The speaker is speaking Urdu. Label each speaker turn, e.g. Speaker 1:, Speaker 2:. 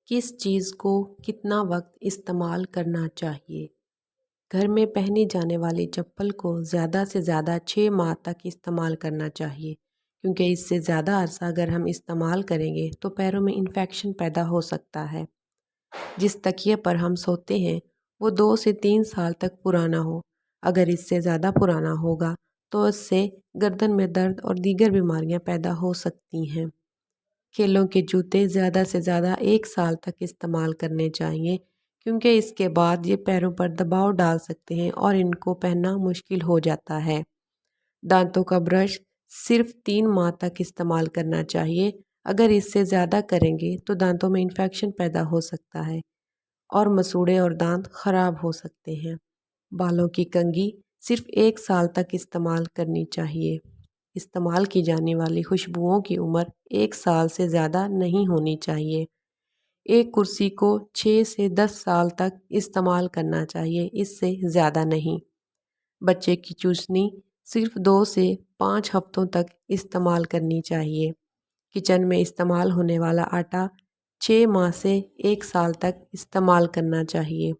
Speaker 1: کس چیز کو کتنا وقت استعمال کرنا چاہیے؟ گھر میں پہنی جانے والی چپل کو زیادہ سے زیادہ 6 ماہ تک استعمال کرنا چاہیے، کیونکہ اس سے زیادہ عرصہ اگر ہم استعمال کریں گے تو پیروں میں انفیکشن پیدا ہو سکتا ہے۔ جس تکیے پر ہم سوتے ہیں وہ 2 سے 3 سال تک پرانا ہو، اگر اس سے زیادہ پرانا ہوگا تو اس سے گردن میں درد اور دیگر بیماریاں پیدا ہو سکتی ہیں۔ کھیلوں کے جوتے زیادہ سے زیادہ 1 سال تک استعمال کرنے چاہیے، کیونکہ اس کے بعد یہ پیروں پر دباؤ ڈال سکتے ہیں اور ان کو پہننا مشکل ہو جاتا ہے۔ دانتوں کا برش صرف 3 ماہ تک استعمال کرنا چاہیے، اگر اس سے زیادہ کریں گے تو دانتوں میں انفیکشن پیدا ہو سکتا ہے اور مسوڑھے اور دانت خراب ہو سکتے ہیں۔ بالوں کی کنگھی صرف 1 سال تک استعمال کرنی چاہیے۔ استعمال کی جانے والی خوشبوؤں کی عمر 1 سال سے زیادہ نہیں ہونی چاہیے۔ ایک کرسی کو 6 سے 10 سال تک استعمال کرنا چاہیے، اس سے زیادہ نہیں۔ بچے کی چوسنی صرف 2 سے 5 ہفتوں تک استعمال کرنی چاہیے۔ کچن میں استعمال ہونے والا آٹا 6 ماہ سے 1 سال تک استعمال کرنا چاہیے۔